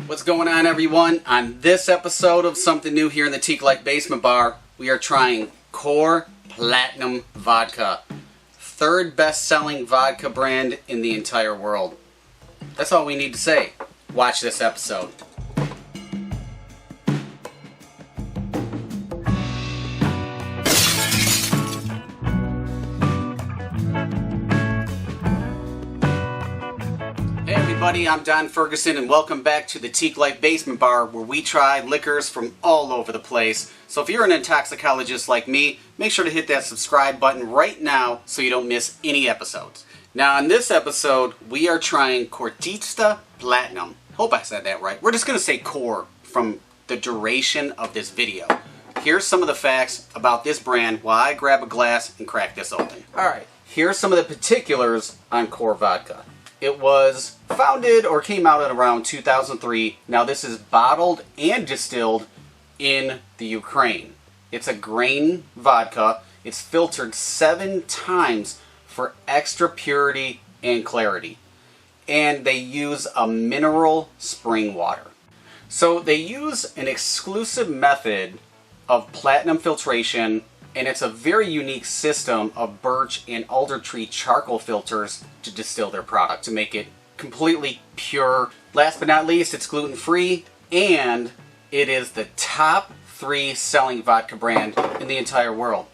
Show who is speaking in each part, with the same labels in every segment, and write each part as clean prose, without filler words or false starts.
Speaker 1: What's going on, everyone? On this episode of Something New here in the Teeqlife Basement Bar, we are trying Khor Platinum Vodka. Third best-selling vodka brand in the entire world. That's all we need to say. Watch this episode. Hey everybody, I'm Don Ferguson and welcome back to the Teeqlife Basement Bar, where we try liquors from all over the place. So if you're an intoxicologist like me, make sure to hit that subscribe button right now so you don't miss any episodes. Now in this episode, we are trying Khor Platinum. Hope I said that right. We're just going to say Khor from the duration of this video. Here's some of the facts about this brand while I grab a glass and crack this open. Alright, here's some of the particulars on Khor Vodka. It was founded or came out at around 2003. Now this is bottled and distilled in the Ukraine. It's a grain vodka. It's filtered 7 times for extra purity and clarity. And they use a mineral spring water. So they use an exclusive method of platinum filtration, and it's a very unique system of birch and alder tree charcoal filters to distill their product to make it completely pure. Last but not least, it's gluten-free, and it is the top 3 selling vodka brand in the entire world.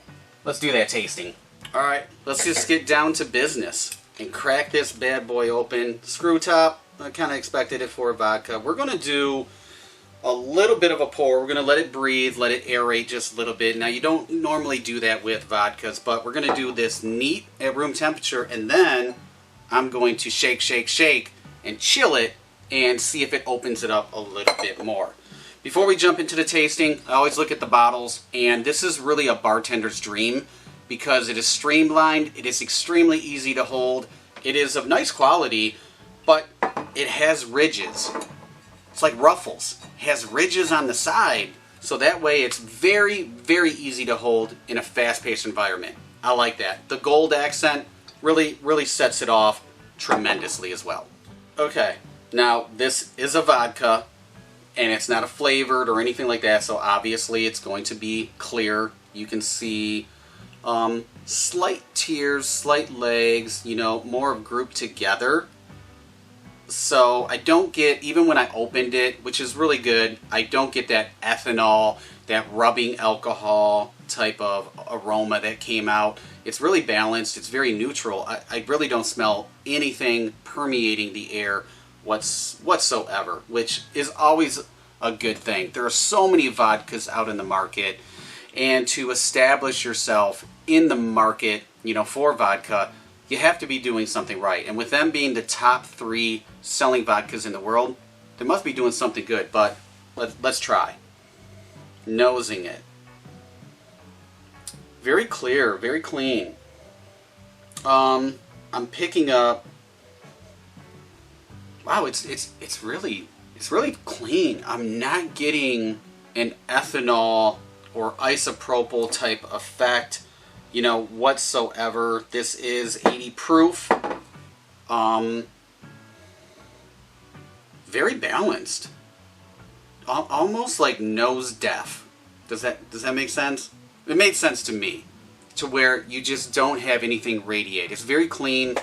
Speaker 1: Let's do that tasting. Alright, let's just get down to business and crack this bad boy open. Screw top, I kind of expected it for a vodka. We're going to do a little bit of a pour. We're going to let it breathe, let it aerate just a little bit. Now you don't normally do that with vodkas, but we're going to do this neat at room temperature, and then I'm going to shake, shake, shake and chill it and see if it opens it up a little bit more. Before we jump into the tasting, I always look at the bottles, and this is really a bartender's dream because it is streamlined, it is extremely easy to hold, it is of nice quality, but it has ridges. It's like ruffles. It has ridges on the side, so that way it's very, very easy to hold in a fast-paced environment. I like that. The gold accent really sets it off tremendously as well. Okay, now this is a vodka, and it's not a flavored or anything like that, so obviously it's going to be clear. You can see slight tears, slight legs, you know, more of grouped together. So I don't get, even when I opened it, which is really good, I don't get that ethanol, that rubbing alcohol type of aroma that came out. It's really balanced, it's very neutral. I really don't smell anything permeating the air whatsoever, which is always a good thing. There are so many vodkas out in the market, and to establish yourself in the market, you know, for vodka, you have to be doing something right. And with them being the top 3 selling vodkas in the world, they must be doing something good. But let's try. Nosing it. Very clear, very clean. I'm picking up. Wow, it's really clean. I'm not getting an ethanol or isopropyl type effect, you know, whatsoever. This is 80 proof. Very balanced. Almost like nose deaf. Does that make sense? It made sense to me. To where you just don't have anything radiate. It's very clean.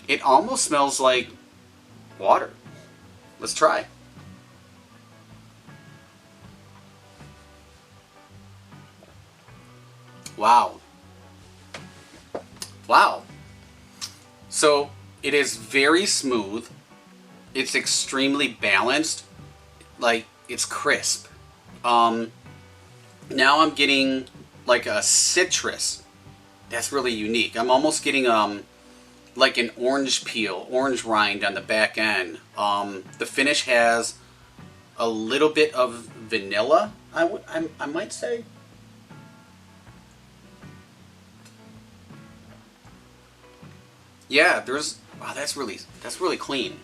Speaker 1: It almost smells like water. Let's try. Wow. Wow. So it is very smooth. It's extremely balanced. Like, it's crisp. Now I'm getting like a citrus. That's really unique. I'm almost getting like an orange peel, orange rind on the back end. The finish has a little bit of vanilla, I might say. Yeah, wow, that's really clean.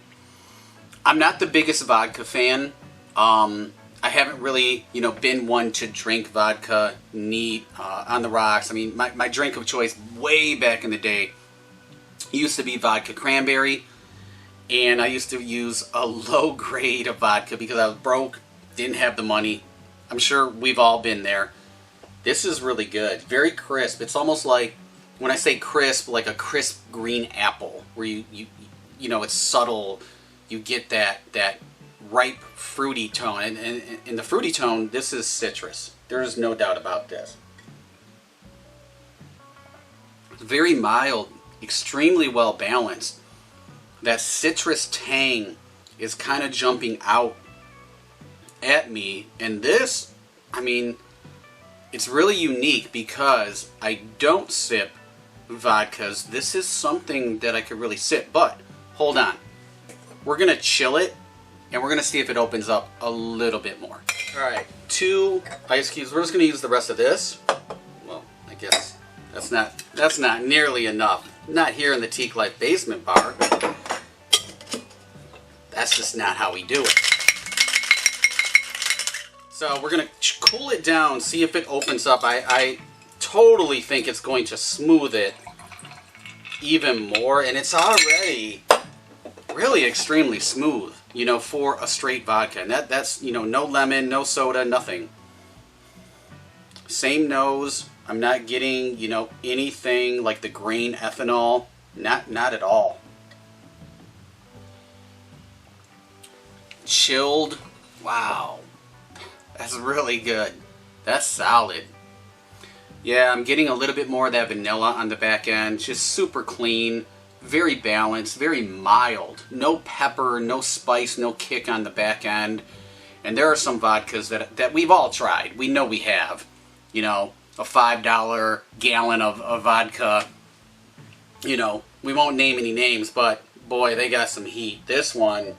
Speaker 1: I'm not the biggest vodka fan. I haven't really, you know, been one to drink vodka neat on the rocks. I mean, my drink of choice way back in the day used to be vodka cranberry, And I used to use a low grade of vodka because I was broke, didn't have the money. I'm sure we've all been there. This is really good. Very crisp. It's almost like, when I say crisp, like a crisp green apple, where you know, it's subtle. You get that ripe, fruity tone. And in the fruity tone, this is citrus. There is no doubt about this. It's very mild, extremely well balanced. That citrus tang is kind of jumping out at me. And this, I mean, it's really unique because I don't sip vodkas. This is something that I could really sip. But hold on. We're going to chill it and we're going to see if it opens up a little bit more. Alright, 2 ice cubes. We're just going to use the rest of this. Well, I guess that's not nearly enough. Not here in the Teeqlife Basement Bar. That's just not how we do it. So we're going to cool it down, see if it opens up. I totally think it's going to smooth it even more. And it's already really extremely smooth, you know, for a straight vodka. And that's, you know, no lemon, no soda, nothing. Same nose. I'm not getting, you know, anything like the grain ethanol. Not at all. Chilled. Wow. That's really good. That's solid. Yeah, I'm getting a little bit more of that vanilla on the back end. Just super clean. Very balanced. Very mild. No pepper, no spice, no kick on the back end. And there are some vodkas that we've all tried. We know we have. You know, a $5 gallon of vodka. You know, we won't name any names, but boy, they got some heat. This one...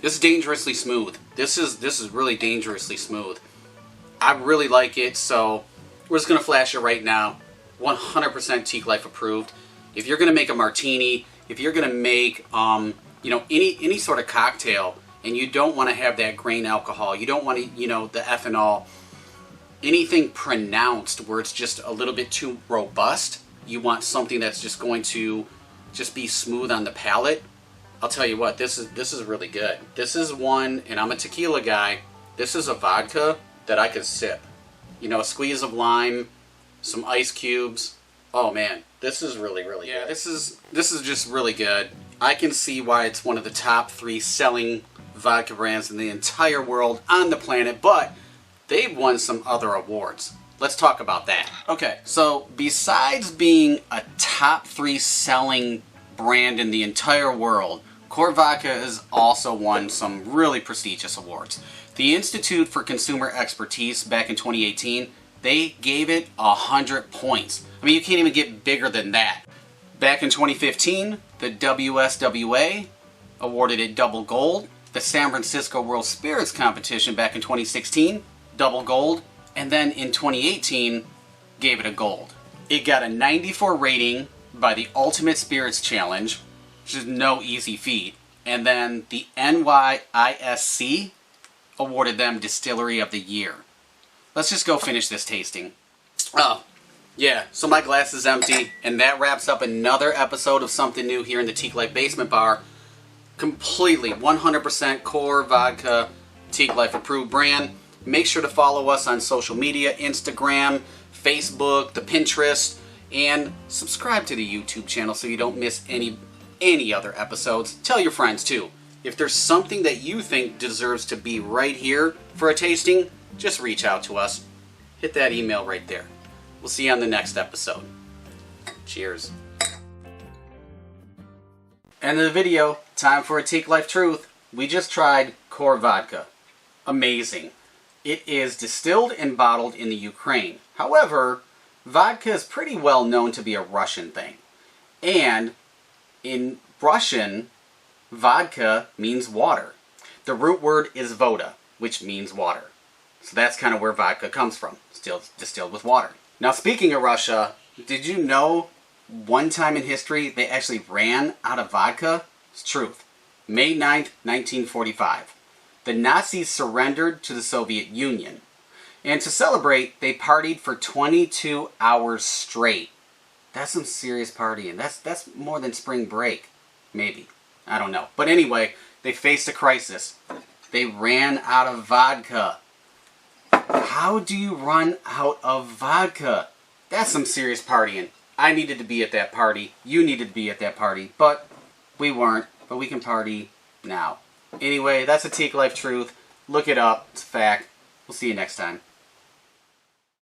Speaker 1: This is dangerously smooth. This is really dangerously smooth. I really like it, so we're just gonna flash it right now. 100% Teeqlife approved. If you're gonna make a martini, if you're gonna make you know, any sort of cocktail, and you don't want to have that grain alcohol, you don't want to, you know, the ethanol, anything pronounced where it's just a little bit too robust, you want something that's just going to just be smooth on the palate. I'll tell you what, this is really good. This is one, and I'm a tequila guy, this is a vodka that I could sip. You know, a squeeze of lime, some ice cubes. Oh man, this is really good. Yeah, this is just really good. I can see why it's one of the top 3 selling vodka brands in the entire world on the planet, but they've won some other awards. Let's talk about that. Okay, so besides being a top 3 selling brand in the entire world, Khor Vodka has also won some really prestigious awards. The Institute for Consumer Expertise back in 2018, they gave it 100 points. I mean, you can't even get bigger than that. Back in 2015, the WSWA awarded it double gold. The San Francisco World Spirits Competition back in 2016, double gold. And then in 2018, gave it a gold. It got a 94 rating by the Ultimate Spirits Challenge, which is no easy feat. And then the NYISC awarded them Distillery of the Year. Let's just go finish this tasting. Oh, yeah, so my glass is empty, and that wraps up another episode of Something New here in the Teeqlife Basement Bar. Completely, 100% Khor Vodka, Teeqlife approved brand. Make sure to follow us on social media, Instagram, Facebook, the Pinterest, and subscribe to the YouTube channel so you don't miss any other episodes. Tell your friends too. If there's something that you think deserves to be right here for a tasting, just reach out to us. Hit that email right there. We'll see you on the next episode. Cheers. End of the video. Time for a Teeqlife Truth. We just tried Khor Vodka. Amazing. It is distilled and bottled in the Ukraine. However, vodka is pretty well known to be a Russian thing. And in Russian, vodka means water. The root word is voda, which means water. So that's kind of where vodka comes from, distilled with water. Now, speaking of Russia, did you know one time in history they actually ran out of vodka? It's truth. May 9th, 1945. The Nazis surrendered to the Soviet Union. And to celebrate, they partied for 22 hours straight. That's some serious partying. That's more than spring break. Maybe. I don't know. But anyway, they faced a crisis. They ran out of vodka. How do you run out of vodka? That's some serious partying. I needed to be at that party. You needed to be at that party. But we weren't. But we can party now. Anyway, that's a Teeqlife truth. Look it up. It's a fact. We'll see you next time.